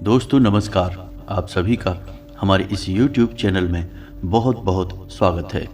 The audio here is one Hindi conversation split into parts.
दोस्तों नमस्कार। आप सभी का हमारे इस YouTube चैनल में बहुत बहुत स्वागत है।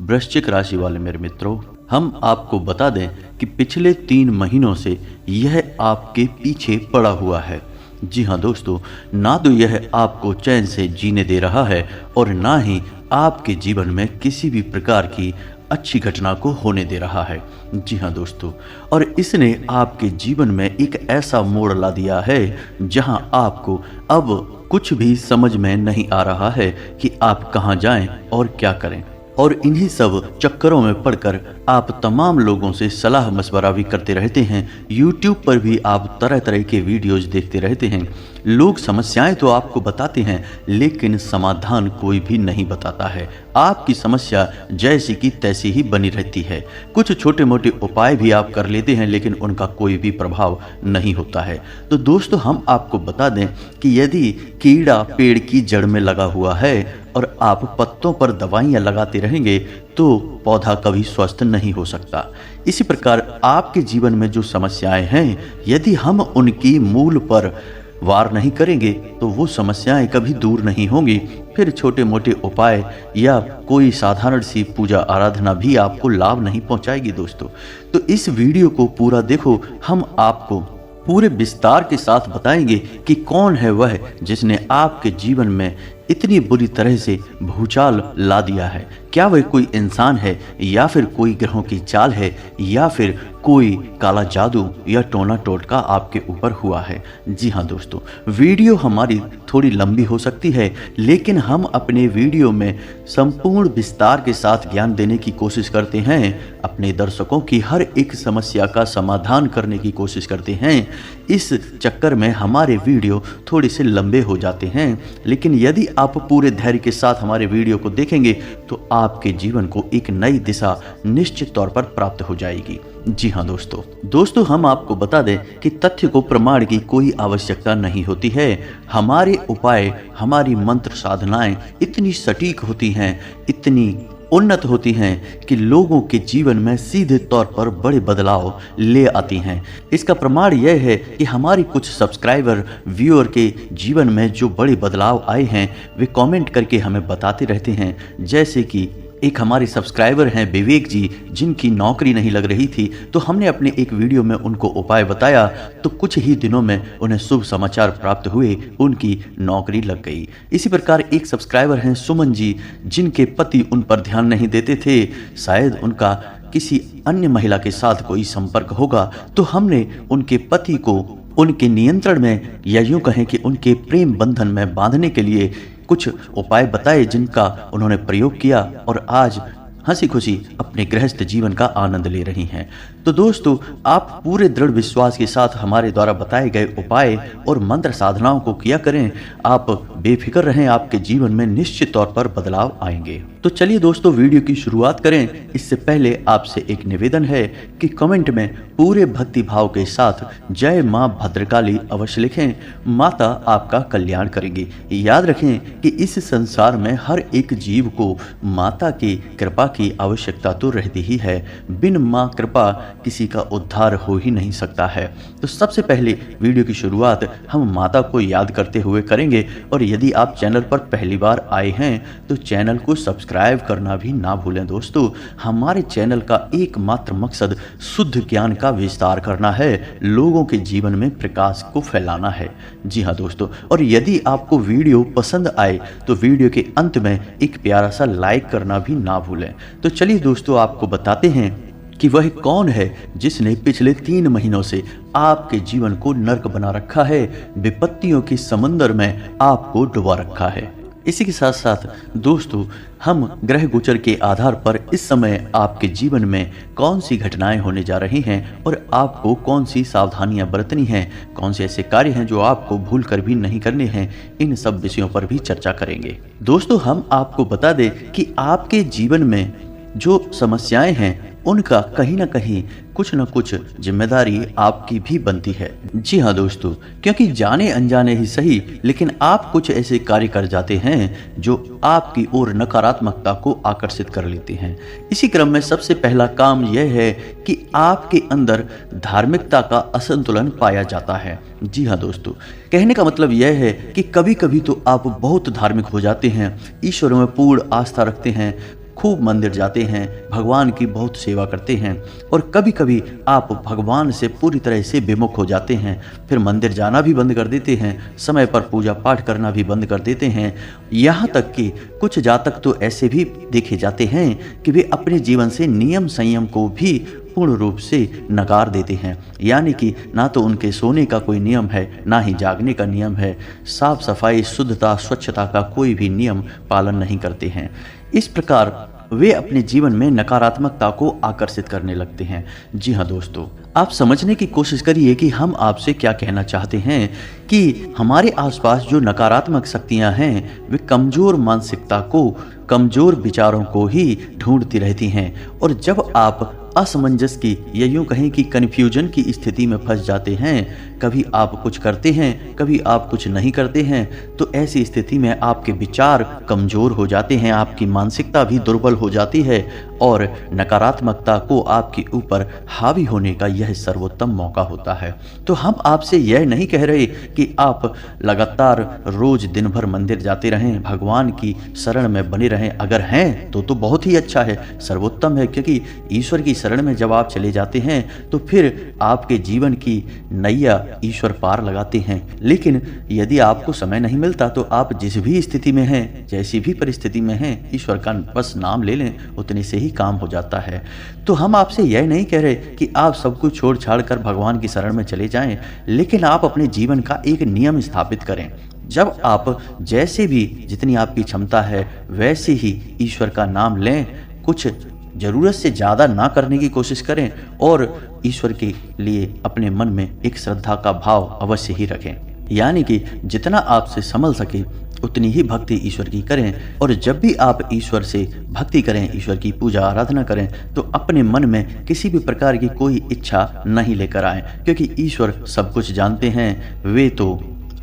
वृश्चिक राशि वाले मेरे मित्रों, हम आपको बता दें कि पिछले 3 महीनों से यह आपके पीछे पड़ा हुआ है। जी हाँ दोस्तों, ना तो यह आपको चैन से जीने दे रहा है और ना ही आपके जीवन में किसी भी प्रकार की अच्छी घटना को होने दे रहा है। जी हाँ दोस्तों, और इसने आपके जीवन में एक ऐसा मोड़ ला दिया है जहां आपको अब कुछ भी समझ में नहीं आ रहा है कि आप कहां जाएं और क्या करें। और इन्हीं सब चक्करों में पड़कर आप तमाम लोगों से सलाह मशवरा भी करते रहते हैं। YouTube पर भी आप तरह तरह के वीडियोज देखते रहते हैं। लोग समस्याएं तो आपको बताते हैं लेकिन समाधान कोई भी नहीं बताता है। आपकी समस्या जैसी की तैसी ही बनी रहती है। कुछ छोटे मोटे उपाय भी आप कर लेते हैं लेकिन उनका कोई भी प्रभाव नहीं होता है। तो दोस्तों, हम आपको बता दें कि यदि कीड़ा पेड़ की जड़ में लगा हुआ है और आप पत्तों पर दवाइयाँ लगाते रहेंगे तो पौधा कभी स्वस्थ नहीं हो सकता। इसी प्रकार आपके जीवन में जो समस्याएं हैं, यदि हम उनकी मूल पर वार नहीं करेंगे तो वो समस्याएं कभी दूर नहीं होंगी। फिर छोटे मोटे उपाय या कोई साधारण सी पूजा आराधना भी आपको लाभ नहीं पहुंचाएगी दोस्तों। तो इस वीडियो को पूरा देखो, हम आपको पूरे विस्तार के साथ बताएंगे कि कौन है वह जिसने आपके जीवन में इतनी बुरी तरह से भूचाल ला दिया है। क्या वह कोई इंसान है या फिर कोई ग्रहों की चाल है या फिर कोई काला जादू या टोना टोटका आपके ऊपर हुआ है। जी हाँ दोस्तों, वीडियो हमारी थोड़ी लंबी हो सकती है लेकिन हम अपने वीडियो में संपूर्ण विस्तार के साथ ज्ञान देने की कोशिश करते हैं। अपने दर्शकों की हर एक समस्या का समाधान करने की कोशिश करते हैं। इस चक्कर में हमारे वीडियो थोड़े से लंबे हो जाते हैं, लेकिन यदि आप पूरे धैर्य के साथ हमारे वीडियो को देखेंगे तो आपके जीवन को एक नई दिशा निश्चित तौर पर प्राप्त हो जाएगी। जी हाँ दोस्तों, हम आपको बता दें कि तथ्य को प्रमाण की कोई आवश्यकता नहीं होती है। हमारे उपाय, हमारी मंत्र साधनाएं इतनी सटीक होती हैं, इतनी उन्नत होती हैं कि लोगों के जीवन में सीधे तौर पर बड़े बदलाव ले आती हैं। इसका प्रमाण यह है कि हमारी कुछ सब्सक्राइबर व्यूअर के जीवन में जो बड़े बदलाव आए हैं वे कमेंट करके हमें बताते रहते हैं। जैसे कि एक हमारे सब्सक्राइबर हैं विवेक जी, जिनकी नौकरी नहीं लग रही थी, तो हमने अपने एक वीडियो में उनको उपाय बताया तो कुछ ही दिनों में उन्हें शुभ समाचार प्राप्त हुए, उनकी नौकरी लग गई। इसी प्रकार एक सब्सक्राइबर हैं सुमन जी, जिनके पति उन पर ध्यान नहीं देते थे, शायद उनका किसी अन्य महिला के साथ कोई संपर्क होगा, तो हमने उनके पति को उनके नियंत्रण में या यूं कहें कि उनके प्रेम बंधन में बांधने के लिए कुछ उपाय बताए जिनका उन्होंने प्रयोग किया और आज हंसी खुशी अपने गृहस्थ जीवन का आनंद ले रही हैं। तो दोस्तों, आप पूरे दृढ़ विश्वास के साथ हमारे द्वारा बताए गए उपाय और मंत्र साधनाओं को किया करें। आप बेफिक्र रहें, आपके जीवन में निश्चित तौर पर बदलाव आएंगे। तो चलिए दोस्तों, वीडियो की शुरुआत करें। इससे पहले आपसे एक निवेदन है कि कमेंट में पूरे भक्ति भाव के साथ जय मां भद्रकाली अवश्य लिखें। माता आपका कल्याण करेंगी। याद रखें कि इस संसार में हर एक जीव को माता की कृपा की आवश्यकता तो रहती ही है। बिन मां कृपा किसी का उद्धार हो ही नहीं सकता है। तो सबसे पहले वीडियो की शुरुआत हम माता को याद करते हुए करेंगे। और यदि आप चैनल पर पहली बार आए हैं तो चैनल को सब्सक्राइब करना भी ना भूलें। दोस्तों, हमारे चैनल का एकमात्र मकसद शुद्ध ज्ञान का विस्तार करना है, लोगों के जीवन में प्रकाश को फैलाना है। जी हाँ दोस्तों, और यदि आपको वीडियो पसंद आए तो वीडियो के अंत में एक प्यारा सा लाइक करना भी ना भूलें। तो चलिए दोस्तों, आपको बताते हैं कि वह कौन है जिसने पिछले 3 महीनों से आपके जीवन को नर्क बना रखा है, विपत्तियों के समंदर में आपको डुबा रखा है। इसी के साथ साथ दोस्तों, हम ग्रह गोचर के आधार पर इस समय आपके जीवन में कौन सी घटनाएं होने जा रही हैं और आपको कौन सी सावधानियां बरतनी हैं, कौन से ऐसे कार्य हैं जो आपको भूल कर भी नहीं करने हैं, इन सब विषयों पर भी चर्चा करेंगे। दोस्तों, हम आपको बता दें कि आपके जीवन में जो समस्याएं हैं उनका कहीं ना कहीं कुछ न कुछ जिम्मेदारी आपकी भी बनती है। जी हाँ दोस्तों, क्योंकि जाने अनजाने ही सही, लेकिन आप कुछ ऐसे कार्य कर जाते हैं जो आपकी ओर नकारात्मकता को आकर्षित कर लेते हैं। इसी क्रम में सबसे पहला काम यह है कि आपके अंदर धार्मिकता का असंतुलन पाया जाता है। जी हाँ दोस्तों, कहने का मतलब यह है कि कभी कभी तो आप बहुत धार्मिक हो जाते हैं, ईश्वर में पूर्ण आस्था रखते हैं, खूब मंदिर जाते हैं, भगवान की बहुत सेवा करते हैं, और कभी कभी आप भगवान से पूरी तरह से विमुख हो जाते हैं, फिर मंदिर जाना भी बंद कर देते हैं, समय पर पूजा पाठ करना भी बंद कर देते हैं। यहाँ तक कि कुछ जातक तो ऐसे भी देखे जाते हैं कि वे अपने जीवन से नियम संयम को भी पूर्ण रूप से नकार देते हैं, यानी कि ना तो उनके सोने का कोई नियम है, ना ही जागने का नियम है, साफ सफाई, शुद्धता, स्वच्छता का कोई भी नियम पालन नहीं करते हैं। इस प्रकार वे अपने जीवन में नकारात्मकता को आकर्षित करने लगते हैं। जी हाँ दोस्तों, आप समझने की कोशिश करिए कि हम आपसे क्या कहना चाहते हैं कि हमारे आसपास जो नकारात्मक शक्तियां हैं वे कमजोर मानसिकता को, कमजोर विचारों को ही ढूंढती रहती हैं, और जब आप असमंजस की या यूं कहें कि कन्फ्यूजन की स्थिति में फंस जाते हैं, कभी आप कुछ करते हैं, कभी आप कुछ नहीं करते हैं, तो ऐसी स्थिति में आपके विचार कमजोर हो जाते हैं, आपकी मानसिकता भी दुर्बल हो जाती है, और नकारात्मकता को आपके ऊपर हावी होने का यह सर्वोत्तम मौका होता है। तो हम आपसे यह नहीं कह रहे कि आप लगातार रोज दिन भर मंदिर जाते रहें, भगवान की शरण में बने रहें। अगर हैं तो बहुत ही अच्छा है, सर्वोत्तम है, क्योंकि ईश्वर की शरण में जब आप चले जाते हैं तो फिर आपके जीवन की नैया ईश्वर पार लगाते हैं। लेकिन यदि आपको समय नहीं मिलता तो आप जिस भी स्थिति में हैं, जैसी भी परिस्थिति में हैं, ईश्वर का बस नाम ले लें, उतने से ही काम हो जाता है। तो हम आपसे यह नहीं कह रहे कि आप सब कुछ छोड़ छाड़ कर भगवान की शरण में चले जाएं, लेकिन आप अपने जीवन का एक नियम स्थापित करें। जब आप जैसे भी, जितनी आपकी क्षमता है वैसे ही ईश्वर का नाम लें, कुछ जरूरत से ज़्यादा ना करने की कोशिश करें, और ईश्वर के लिए अपने मन में एक श्रद्धा का भाव अवश्य ही रखें, यानी कि जितना आपसे संभल सके उतनी ही भक्ति ईश्वर की करें। और जब भी आप ईश्वर से भक्ति करें, ईश्वर की पूजा आराधना करें, तो अपने मन में किसी भी प्रकार की कोई इच्छा नहीं लेकर आएं, क्योंकि ईश्वर सब कुछ जानते हैं, वे तो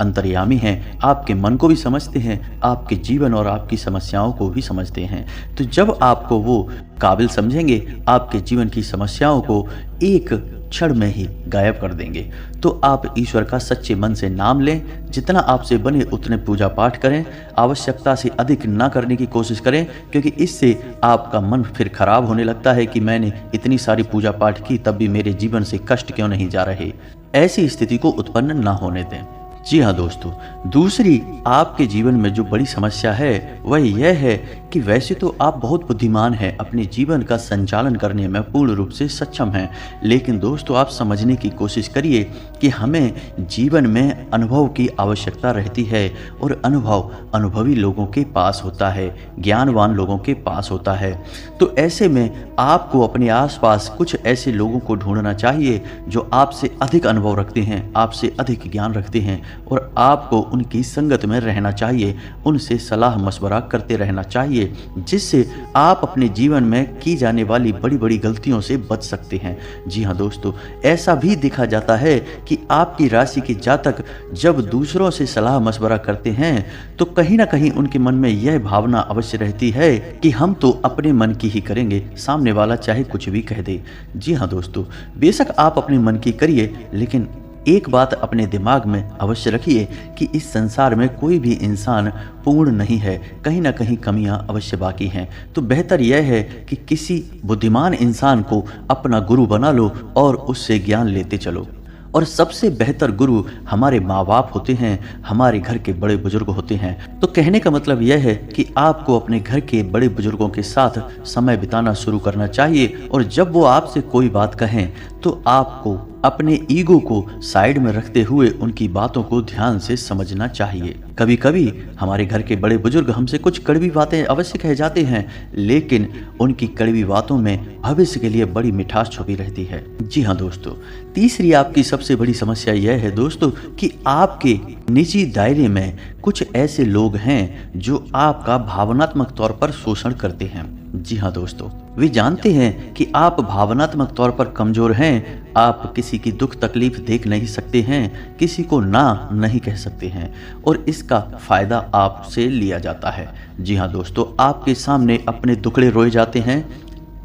अंतर्यामी हैं, आपके मन को भी समझते हैं, आपके जीवन और आपकी समस्याओं को भी समझते हैं। तो जब आपको वो काबिल समझेंगे, आपके जीवन की समस्याओं को एक क्षण में ही गायब कर देंगे। तो आप ईश्वर का सच्चे मन से नाम लें, जितना आपसे बने उतने पूजा पाठ करें, आवश्यकता से अधिक ना करने की कोशिश करें, क्योंकि इससे आपका मन फिर खराब होने लगता है कि मैंने इतनी सारी पूजा पाठ की तब भी मेरे जीवन से कष्ट क्यों नहीं जा रहे। ऐसी स्थिति को उत्पन्न ना होने दें। जी हाँ दोस्तों, दूसरी आपके जीवन में जो बड़ी समस्या है वह यह है कि वैसे तो आप बहुत बुद्धिमान हैं, अपने जीवन का संचालन करने में पूर्ण रूप से सक्षम हैं, लेकिन दोस्तों आप समझने की कोशिश करिए कि हमें जीवन में अनुभव की आवश्यकता रहती है, और अनुभव अनुभवी लोगों के पास होता है, ज्ञानवान लोगों के पास होता है। तो ऐसे में आपको अपने आसपास कुछ ऐसे लोगों को ढूंढना चाहिए जो आपसे अधिक अनुभव रखते हैं, आपसे अधिक ज्ञान रखते हैं, और आपको उनकी संगत में रहना चाहिए, उनसे सलाह मशवरा करते रहना चाहिए, जिससे आप अपने जीवन में की जाने वाली बड़ी बड़ी गलतियों से बच सकते हैं। जी हाँ दोस्तों, ऐसा भी देखा जाता है कि आपकी राशि के जातक जब दूसरों से सलाह मशवरा करते हैं तो कहीं ना कहीं उनके मन में यह भावना अवश्य रहती है कि हम तो अपने मन की ही करेंगे, सामने वाला चाहे कुछ भी कह दे। जी हाँ दोस्तों, बेशक आप अपने मन की करिए, लेकिन एक बात अपने दिमाग में अवश्य रखिए कि इस संसार में कोई भी इंसान पूर्ण नहीं है, कहीं ना कहीं कमियां अवश्य बाकी हैं। तो बेहतर यह है कि किसी बुद्धिमान इंसान को अपना गुरु बना लो और उससे ज्ञान लेते चलो। और सबसे बेहतर गुरु हमारे माँ बाप होते हैं, हमारे घर के बड़े बुजुर्ग होते हैं। तो कहने का मतलब यह है कि आपको अपने घर के बड़े बुजुर्गों के साथ समय बिताना शुरू करना चाहिए, और जब वो आपसे कोई बात कहें तो आपको अपने ईगो को साइड में रखते हुए उनकी बातों को ध्यान से समझना चाहिए। कभी कभी हमारे घर के बड़े बुजुर्ग हमसे कुछ कड़वी बातें अवश्य कह जाते हैं, लेकिन उनकी कड़वी बातों में भविष्य के लिए बड़ी मिठास छुपी रहती है। जी हाँ दोस्तों, तीसरी आपकी सबसे बड़ी समस्या यह है दोस्तों कि आपके निजी दायरे में कुछ ऐसे लोग हैं जो आपका भावनात्मक तौर पर शोषण करते हैं। जी हाँ दोस्तों, वे जानते हैं कि आप भावनात्मक तौर पर कमजोर हैं, आप किसी की दुख तकलीफ देख नहीं सकते हैं, किसी को ना नहीं कह सकते हैं और इसका फायदा आपसे लिया जाता है। जी हाँ दोस्तों, आपके सामने अपने दुखड़े रोए जाते हैं,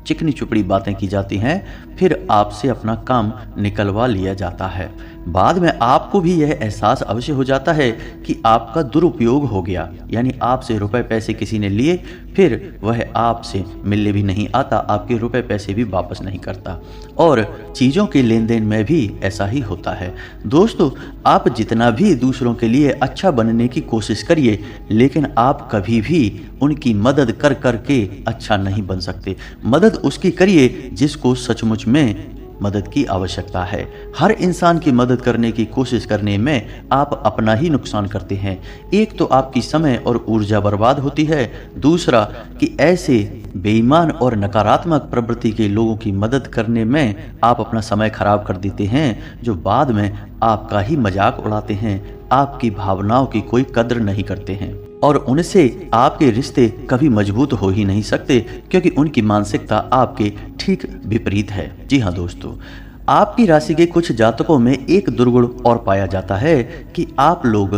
चिकनी चुपड़ी बातें की जाती हैं, फिर आपसे अपना काम निकलवा लिया जाता है। बाद में आपको भी यह एहसास अवश्य हो जाता है कि आपका दुरुपयोग हो गया, यानी आपसे रुपए पैसे किसी ने लिए, फिर वह आपसे मिलने भी नहीं आता, आपके रुपए पैसे भी वापस नहीं करता और चीज़ों के लेन देन में भी ऐसा ही होता है। दोस्तों, आप जितना भी दूसरों के लिए अच्छा बनने की कोशिश करिए, लेकिन आप कभी भी उनकी मदद कर कर के अच्छा नहीं बन सकते। मदद उसकी करिए जिसको सचमुच में मदद की आवश्यकता है। हर इंसान की मदद करने की कोशिश करने में आप अपना ही नुकसान करते हैं। एक तो आपकी समय और ऊर्जा बर्बाद होती है, दूसरा कि ऐसे बेईमान और नकारात्मक प्रवृत्ति के लोगों की मदद करने में आप अपना समय खराब कर देते हैं, जो बाद में आपका ही मजाक उड़ाते हैं, आपकी भावनाओं की कोई कद्र नहीं करते हैं और उनसे आपके रिश्ते कभी मजबूत हो ही नहीं सकते, क्योंकि उनकी मानसिकता आपके ठीक विपरीत है। जी हाँ दोस्तों, आपकी राशि के कुछ जातकों में एक दुर्गुण और पाया जाता है कि आप लोग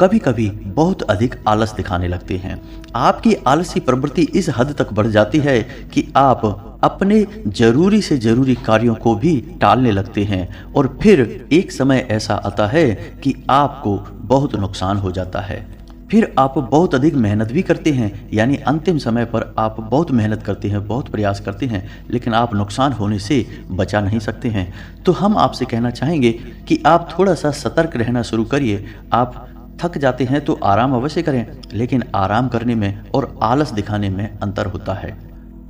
कभी कभी बहुत अधिक आलस दिखाने लगते हैं। आपकी आलसी प्रवृत्ति इस हद तक बढ़ जाती है कि आप अपने जरूरी से जरूरी कार्यों को भी टालने लगते हैं और फिर एक समय ऐसा आता है कि आपको बहुत नुकसान हो जाता है। फिर आप बहुत अधिक मेहनत भी करते हैं, यानी अंतिम समय पर आप बहुत मेहनत करते हैं, बहुत प्रयास करते हैं, लेकिन आप नुकसान होने से बचा नहीं सकते हैं। तो हम आपसे कहना चाहेंगे कि आप थोड़ा सा सतर्क रहना शुरू करिए। आप थक जाते हैं तो आराम अवश्य करें, लेकिन आराम करने में और आलस दिखाने में अंतर होता है।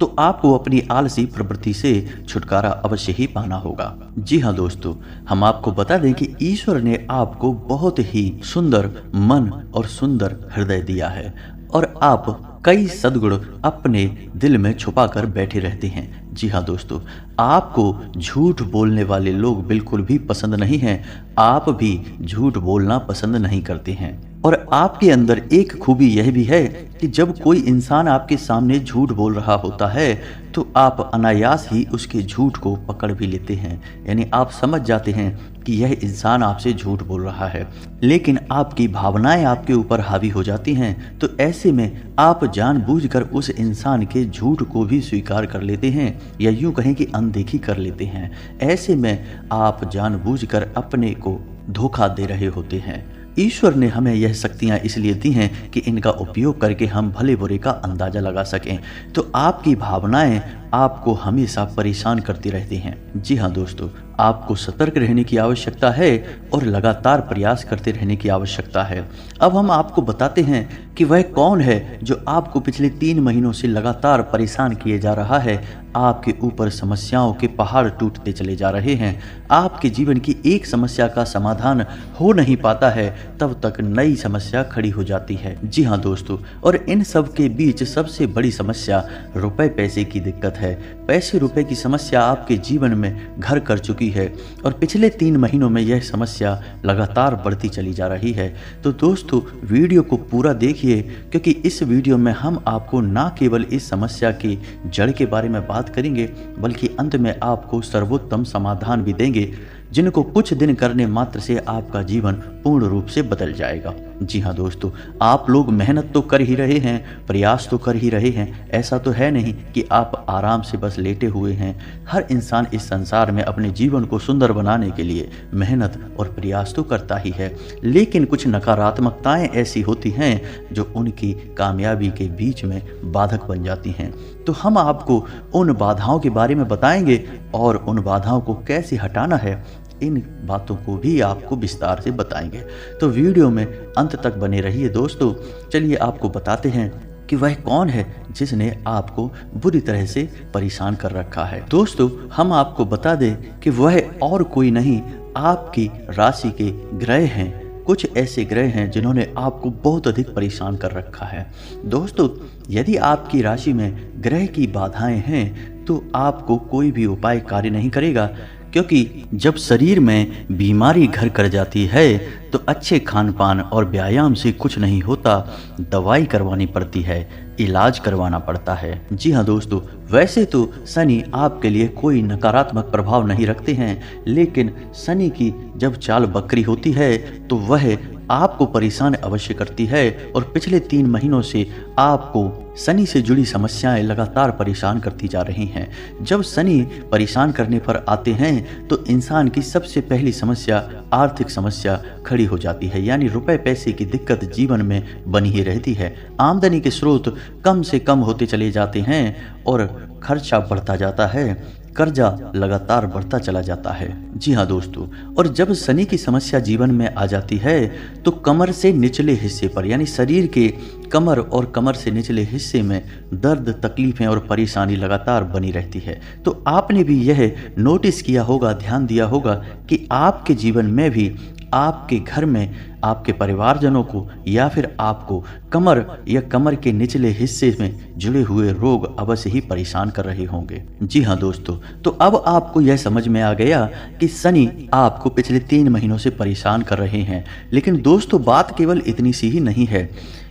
तो आपको अपनी आलसी प्रवृत्ति से छुटकारा अवश्य ही पाना होगा। जी हाँ दोस्तों, हम आपको बता दें कि ईश्वर ने आपको बहुत ही सुंदर मन और सुंदर हृदय दिया है और आप कई सद्गुण अपने दिल में छुपा कर बैठे रहते हैं। जी हाँ दोस्तों, आपको झूठ बोलने वाले लोग बिल्कुल भी पसंद नहीं हैं, आप भी झूठ बोलना पसंद नहीं करते हैं और आपके अंदर एक खूबी यह भी है कि जब कोई इंसान आपके सामने झूठ बोल रहा होता है तो आप अनायास ही उसके झूठ को पकड़ भी लेते हैं, यानी आप समझ जाते हैं कि यह इंसान आपसे झूठ बोल रहा है, लेकिन आपकी भावनाएं आपके ऊपर हावी हो जाती हैं। तो ऐसे में आप जानबूझकर उस इंसान के झूठ को भी स्वीकार कर लेते हैं या यूं कहें कि अनदेखी कर लेते हैं। ऐसे में आप जानबूझकर अपने को धोखा दे रहे होते हैं। ईश्वर ने हमें यह शक्तियाँ इसलिए दी हैं कि इनका उपयोग करके हम भले बुरे का अंदाजा लगा सकें। तो आपकी भावनाएं आपको हमेशा परेशान करती रहती हैं। जी हाँ दोस्तों, आपको सतर्क रहने की आवश्यकता है और लगातार प्रयास करते रहने की आवश्यकता है। अब हम आपको बताते हैं कि वह कौन है जो आपको पिछले 3 महीनों से लगातार परेशान किए जा रहा है। आपके ऊपर समस्याओं के पहाड़ टूटते चले जा रहे हैं। आपके जीवन की एक समस्या का समाधान हो नहीं पाता है, तब तक नई समस्या खड़ी हो जाती है। जी हाँ दोस्तों, और इन सब के बीच सबसे बड़ी समस्या रुपए पैसे की दिक्कत है। पैसे रुपए की समस्या आपके जीवन में घर कर चुकी है और पिछले 3 महीनों में यह समस्या लगातार बढ़ती चली जा रही है। तो दोस्तों, वीडियो को पूरा देखिए, क्योंकि इस वीडियो में हम आपको न केवल इस समस्या की जड़ के बारे में बात करेंगे, बल्कि अंत में आपको सर्वोत्तम समाधान भी देंगे, जिनको कुछ दिन करने मात्र से आपका जीवन पूर्ण रूप से बदल जाएगा। जी हाँ दोस्तों, आप लोग मेहनत तो कर ही रहे हैं, प्रयास तो कर ही रहे हैं। ऐसा तो है नहीं कि आप आराम से बस लेटे हुए हैं। हर इंसान इस संसार में अपने जीवन को सुंदर बनाने के लिए मेहनत और प्रयास तो करता ही है, लेकिन कुछ नकारात्मकताएं ऐसी होती हैं जो उनकी कामयाबी के बीच में बाधक बन जाती हैं। तो हम आपको उन बाधाओं के बारे में बताएंगे और उन बाधाओं को कैसे हटाना है, इन बातों को भी आपको विस्तार से बताएंगे। तो वीडियो में अंत तक बने रहिए दोस्तों। चलिए आपको बताते हैं कि वह कौन है जिसने आपको बुरी तरह से परेशान कर रखा है। दोस्तों, हम आपको बता दें कि वह और कोई नहीं, आपकी राशि के ग्रह हैं। कुछ ऐसे ग्रह हैं जिन्होंने आपको बहुत अधिक परेशान कर रखा है। दोस्तों, यदि आपकी राशि में ग्रह की बाधाएं हैं तो आपको कोई भी उपाय कार्य नहीं करेगा, क्योंकि जब शरीर में बीमारी घर कर जाती है तो अच्छे खान पान और व्यायाम से कुछ नहीं होता, दवाई करवानी पड़ती है, इलाज करवाना पड़ता है। जी हाँ दोस्तों, वैसे तो शनि आपके लिए कोई नकारात्मक प्रभाव नहीं रखते हैं, लेकिन शनि की जब चाल बकरी होती है तो वह आपको परेशान अवश्य करती है। और पिछले 3 महीनों से आपको शनि से जुड़ी समस्याएं लगातार परेशान करती जा रही हैं। जब शनि परेशान करने पर आते हैं तो इंसान की सबसे पहली समस्या आर्थिक समस्या खड़ी हो जाती है, यानी रुपए पैसे की दिक्कत जीवन में बनी ही रहती है। आमदनी के स्रोत कम से कम होते चले जाते हैं और खर्चा बढ़ता जाता है, कर्जा लगातार बढ़ता चला जाता है। जी हाँ दोस्तों, और जब शनि की समस्या जीवन में आ जाती है तो कमर से निचले हिस्से पर, यानी शरीर के कमर और कमर से निचले हिस्से में दर्द, तकलीफें और परेशानी लगातार बनी रहती है। तो आपने भी यह नोटिस किया होगा, ध्यान दिया होगा कि आपके जीवन में भी आपके घर में आपके परिवारजनों को या फिर आपको कमर या कमर के निचले हिस्से में जुड़े हुए रोग अवश्य ही परेशान कर रहे होंगे। जी हाँ दोस्तों, तो अब आपको यह समझ में आ गया कि शनि आपको पिछले 3 महीनों से परेशान कर रहे हैं। लेकिन दोस्तों, बात केवल इतनी सी ही नहीं है।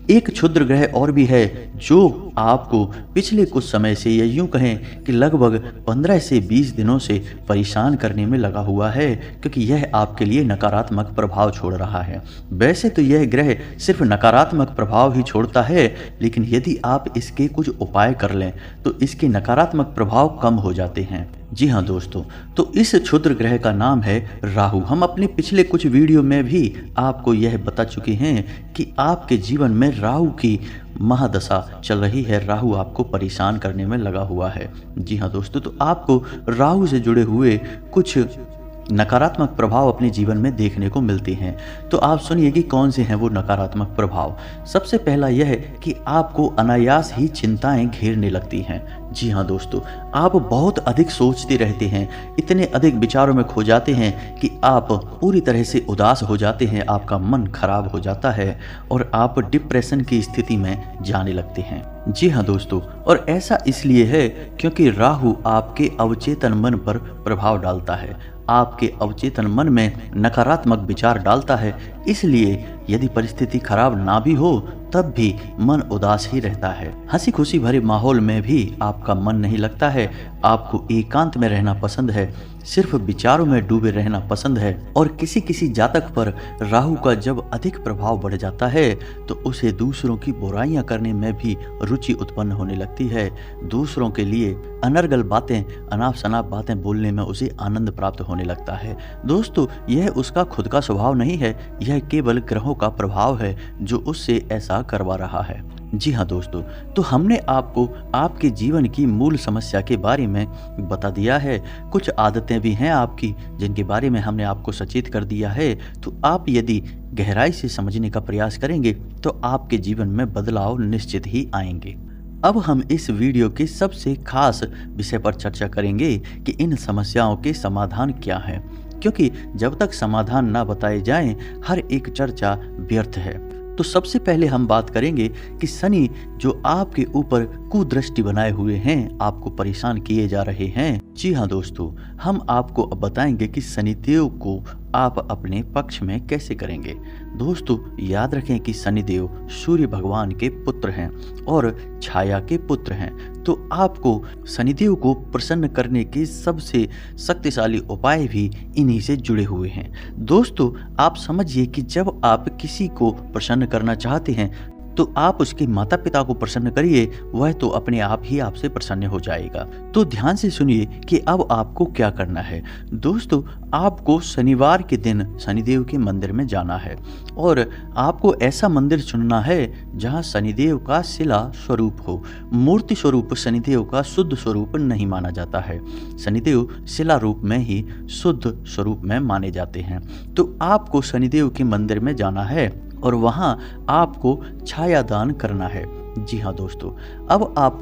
एक क्षुद्र ग्रह और भी है जो आपको पिछले कुछ समय से, या यूं कहें कि लगभग 15 से 20 दिनों से परेशान करने में लगा हुआ है, क्योंकि यह आपके लिए नकारात्मक प्रभाव छोड़ रहा है। वैसे तो यह ग्रह सिर्फ नकारात्मक प्रभाव ही छोड़ता है, लेकिन यदि आप इसके कुछ उपाय कर लें तो इसके नकारात्मक प्रभाव कम हो जाते हैं। जी हाँ दोस्तों, तो इस क्षुद्र ग्रह का नाम है राहु। हम अपने पिछले कुछ वीडियो में भी आपको यह बता चुके हैं कि आपके जीवन में राहु की महादशा चल रही है, राहु आपको परेशान करने में लगा हुआ है। जी हाँ दोस्तों, तो आपको राहु से जुड़े हुए कुछ नकारात्मक प्रभाव अपने जीवन में देखने को मिलते हैं। तो आप सुनिए कि कौन से हैं वो नकारात्मक प्रभाव। सबसे पहला यह है कि आपको अनायास ही चिंताएं घेरने लगती हैं। जी हाँ दोस्तों, आप बहुत अधिक सोचते रहते हैं, इतने अधिक विचारों में खो जाते हैं कि आप पूरी तरह से उदास हो जाते हैं, आपका मन खराब हो जाता है और आप डिप्रेशन की स्थिति में जाने लगते हैं। जी हाँ दोस्तों, और ऐसा इसलिए है क्योंकि राहु आपके अवचेतन मन पर प्रभाव डालता है, आपके अवचेतन मन में नकारात्मक विचार डालता है। इसलिए यदि परिस्थिति खराब ना भी हो तब भी मन उदास ही रहता है। हंसी खुशी भरे माहौल में भी आपका मन नहीं लगता है, आपको एकांत में रहना पसंद है, सिर्फ विचारों में डूबे रहना पसंद है। और किसी किसी जातक पर राहु का जब अधिक प्रभाव बढ़ जाता है तो उसे दूसरों की बुराइयां करने में भी रुचि उत्पन्न होने लगती है। दूसरों के लिए अनर्गल बातें, अनाप शनाप बातें बोलने में उसे आनंद प्राप्त होने लगता है। दोस्तों, यह उसका खुद का स्वभाव नहीं है, यह केवल ग्रहों का प्रभाव है जो उससे ऐसा करवा रहा है। जी हाँ दोस्तों, तो हमने आपको आपके जीवन की मूल समस्या के बारे में बता दिया है। कुछ आदतें भी हैं आपकी जिनके बारे में हमने आपको सचेत कर दिया है। तो आप यदि गहराई से समझने का प्रयास करेंगे तो आपके जीवन में बदलाव निश्चित ही आएंगे। अब हम इस वीडियो के सबसे खास विषय पर चर्चा करेंगे कि इन समस्याओं के समाधान क्या हैं, क्योंकि जब तक समाधान ना बताए जाएं, हर एक चर्चा व्यर्थ है। तो सबसे पहले हम बात करेंगे कि शनि जो आपके ऊपर कुदृष्टि बनाए हुए हैं, आपको परेशान किए जा रहे हैं। जी हाँ दोस्तों, हम आपको अब बताएंगे कि शनिदेव को आप अपने पक्ष में कैसे करेंगे। दोस्तों, याद रखें कि शनिदेव सूर्य भगवान के पुत्र हैं और छाया के पुत्र हैं। तो आपको शनिदेव को प्रसन्न करने के सबसे शक्तिशाली उपाय भी इन्हीं से जुड़े हुए हैं। दोस्तों, आप समझिए कि जब आप किसी को प्रसन्न करना चाहते हैं तो आप उसके माता पिता को प्रसन्न करिए, वह तो अपने आप ही आपसे प्रसन्न हो जाएगा। तो ध्यान से सुनिए कि अब आपको क्या करना है। दोस्तों, आपको शनिवार के दिन शनिदेव के मंदिर में जाना है और आपको ऐसा मंदिर चुनना है जहां शनिदेव का शिला स्वरूप हो। मूर्ति स्वरूप शनिदेव का शुद्ध स्वरूप नहीं माना जाता है, शनिदेव शिला रूप में ही शुद्ध स्वरूप में माने जाते हैं। तो आपको शनिदेव के मंदिर में जाना है और वहां आपको छायादान करना है। जी हाँ दोस्तों, अब आप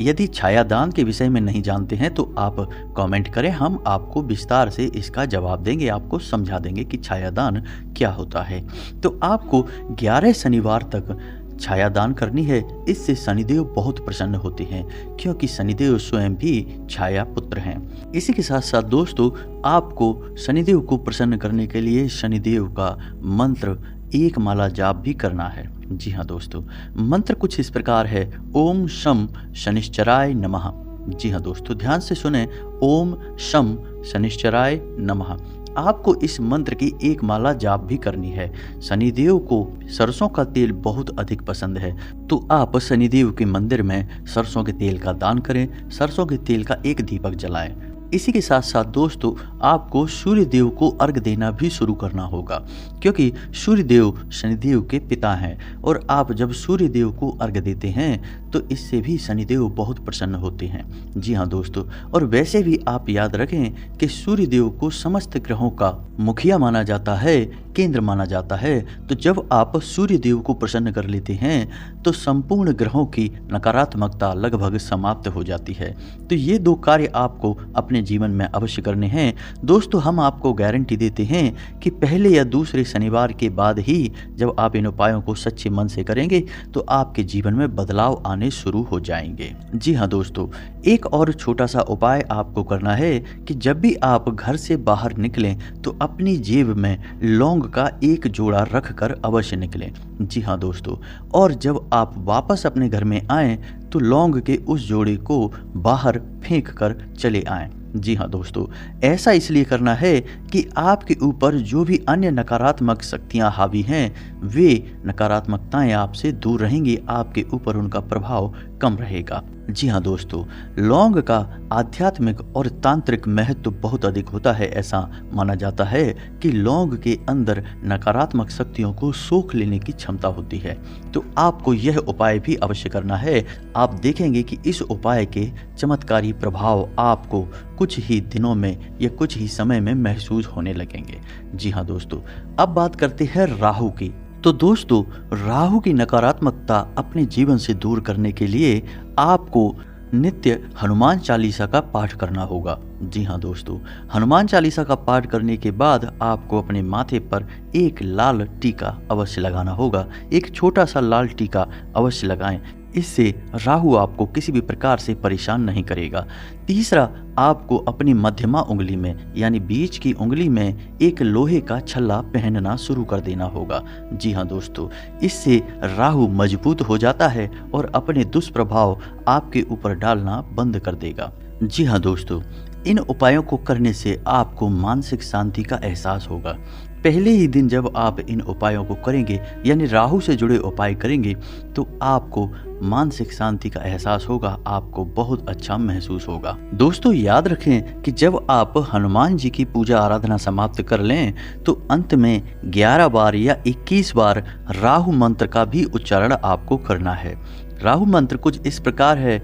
यदि छायादान के विषय में नहीं जानते हैं तो आप कमेंट करें, हम आपको विस्तार से इसका जवाब देंगे, आपको समझा देंगे कि छायादान क्या होता है। तो आपको 11 शनिवार तक छाया दान करनी है। इससे शनिदेव बहुत प्रसन्न होते हैं, क्योंकि शनिदेव स्वयं भी छाया पुत्र हैं। इसी के साथ साथ दोस्तों, आपको शनिदेव को प्रसन्न करने के लिए शनिदेव का मंत्र एक माला जाप भी करना है। जी हाँ दोस्तों, मंत्र कुछ इस प्रकार है, ओम शम शनिश्चराय नमः। जी हाँ दोस्तों, ध्यान से सुने, ओम शम शनिश्चराय नमः। आपको इस मंत्र की एक माला जाप भी करनी है। शनिदेव को सरसों का तेल बहुत अधिक पसंद है, तो आप शनिदेव के मंदिर में सरसों के तेल का दान करें, सरसों के तेल का एक दीपक जलाएं। इसी के साथ साथ दोस्तों, आपको सूर्य देव को अर्घ देना भी शुरू करना होगा, क्योंकि सूर्य देव शनिदेव के पिता हैं, और आप जब सूर्य देव को अर्घ देते हैं तो इससे भी शनिदेव बहुत प्रसन्न होते हैं। जी हाँ दोस्तों, और वैसे भी आप याद रखें कि सूर्य देव को समस्त ग्रहों का मुखिया माना जाता है, केंद्र माना जाता है। तो जब आप सूर्य देव को प्रसन्न कर लेते हैं तो संपूर्ण ग्रहों की नकारात्मकता लगभग समाप्त हो जाती है। तो ये दो कार्य आपको अपने जीवन में अवश्य करने हैं। दोस्तों, हम आपको गारंटी देते हैं कि पहले या दूसरे शनिवार के बाद ही जब आप इन उपायों को सच्चे मन से करेंगे तो आपके जीवन में बदलाव आने शुरू हो जाएंगे। जी हाँ दोस्तों, एक और छोटा सा उपाय आपको करना है कि जब भी आप घर से बाहर निकलें तो अपनी जेब में लौंग का एक जोड़ा रख कर अवश्य निकलें। जी हाँ दोस्तों, और जब आप वापस अपने घर में आएं तो लौंग के उस जोड़े को बाहर फेंक कर चले आएं। जी हाँ दोस्तों, ऐसा इसलिए करना है कि आपके ऊपर जो भी अन्य नकारात्मक शक्तियां हावी हैं वे नकारात्मकताएं आपसे दूर रहेंगी, आपके ऊपर उनका प्रभाव कम रहेगा। जी हाँ दोस्तों, लौंग का आध्यात्मिक और तांत्रिक महत्व बहुत अधिक होता है। ऐसा माना जाता है कि लौंग के अंदर नकारात्मक शक्तियों को सोख लेने की क्षमता होती है। तो आपको यह उपाय भी अवश्य करना है। आप देखेंगे कि इस उपाय के चमत्कारी प्रभाव आपको कुछ ही दिनों में या कुछ ही समय में महसूस होने लगेंगे। जी हाँ दोस्तों, अब बात करते हैं राहु की। तो दोस्तों, राहु की नकारात्मकता अपने जीवन से दूर करने के लिए आपको नित्य हनुमान चालीसा का पाठ करना होगा। जी हाँ दोस्तों, हनुमान चालीसा का पाठ करने के बाद आपको अपने माथे पर एक लाल टीका अवश्य लगाना होगा। एक छोटा सा लाल टीका अवश्य लगाएं, इससे राहु आपको किसी भी प्रकार से परेशान नहीं करेगा। तीसरा, आपको अपनी मध्यमा उंगली में यानी बीच की उंगली में एक लोहे का छल्ला पहनना शुरू कर देना होगा। जी हाँ दोस्तों, इससे राहु मजबूत हो जाता है और अपने दुष्प्रभाव आपके ऊपर डालना बंद कर देगा। जी हाँ दोस्तों, इन उपायों को करने से आपको मानसिक शांति का एहसास होगा। पहले ही दिन जब आप इन उपायों को करेंगे यानी राहु से जुड़े उपाय करेंगे तो आपको मानसिक शांति का एहसास होगा, आपको बहुत अच्छा महसूस होगा। दोस्तों, याद रखें कि जब आप हनुमान जी की पूजा आराधना समाप्त कर लें तो अंत में 11 बार या 21 बार राहु मंत्र का भी उच्चारण आपको करना है। राहु मंत्र कुछ इस प्रकार है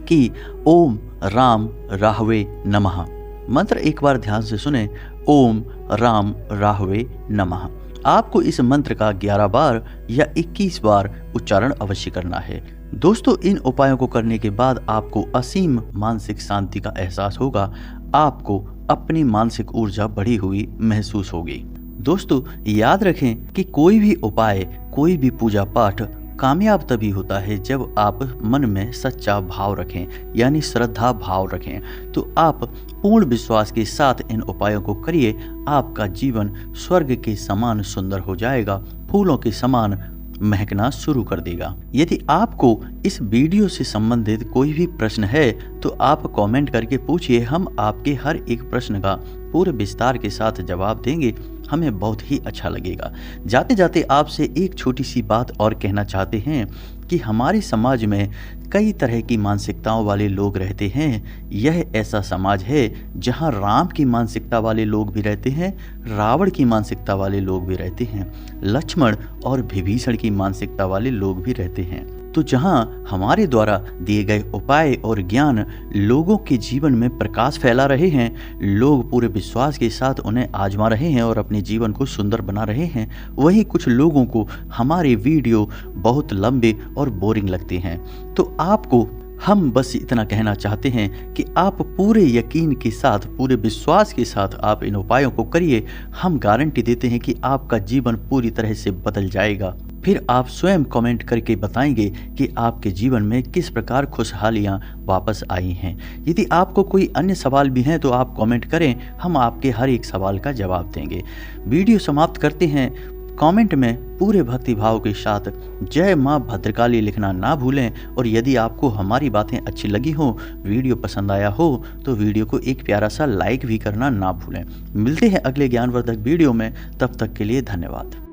कि ओम राम राहवे नमः। मंत्र एक बार ध्यान से सुने, ओम राम राहवे नमः। आपको इस मंत्र का 11 बार या 21 बार उच्चारण अवश्य करना है। दोस्तों, इन उपायों को करने के बाद आपको असीम मानसिक शांति का एहसास होगा, आपको अपनी मानसिक ऊर्जा बढ़ी हुई महसूस होगी। दोस्तों, याद रखें कि कोई भी उपाय, कोई भी पूजा पाठ कामयाब तभी होता है जब आप मन में सच्चा भाव रखें यानी श्रद्धा भाव रखें। तो आप पूर्ण विश्वास के साथ इन उपायों को करिए, आपका जीवन स्वर्ग के समान सुंदर हो जाएगा, फूलों के समान महकना शुरू कर देगा। यदि आपको इस वीडियो से संबंधित कोई भी प्रश्न है तो आप कमेंट करके पूछिए, हम आपके हर एक प्रश्न का पूरे विस्तार के साथ जवाब देंगे, हमें बहुत ही अच्छा लगेगा। जाते जाते आपसे एक छोटी सी बात और कहना चाहते हैं कि हमारे समाज में कई तरह की मानसिकताओं वाले लोग रहते हैं। यह ऐसा समाज है जहां राम की मानसिकता वाले लोग भी रहते हैं, रावण की मानसिकता वाले लोग भी रहते हैं, लक्ष्मण और विभीषण की मानसिकता वाले लोग भी रहते हैं। तो जहां हमारे द्वारा दिए गए उपाय और ज्ञान लोगों के जीवन में प्रकाश फैला रहे हैं, लोग पूरे विश्वास के साथ उन्हें आजमा रहे हैं और अपने जीवन को सुंदर बना रहे हैं, वहीं कुछ लोगों को हमारे वीडियो बहुत लंबे और बोरिंग लगते हैं। तो आपको हम बस इतना कहना चाहते हैं कि आप पूरे यकीन के साथ, पूरे विश्वास के साथ आप इन उपायों को करिए। हम गारंटी देते हैं कि आपका जीवन पूरी तरह से बदल जाएगा। फिर आप स्वयं कमेंट करके बताएंगे कि आपके जीवन में किस प्रकार खुशहालियाँ वापस आई हैं। यदि आपको कोई अन्य सवाल भी हैं तो आप कमेंट करें, हम आपके हर एक सवाल का जवाब देंगे। वीडियो समाप्त करते हैं। कमेंट में पूरे भक्तिभाव के साथ जय माँ भद्रकाली लिखना ना भूलें। और यदि आपको हमारी बातें अच्छी लगी हो, वीडियो पसंद आया हो, तो वीडियो को एक प्यारा सा लाइक भी करना ना भूलें। मिलते हैं अगले ज्ञानवर्धक वीडियो में, तब तक के लिए धन्यवाद।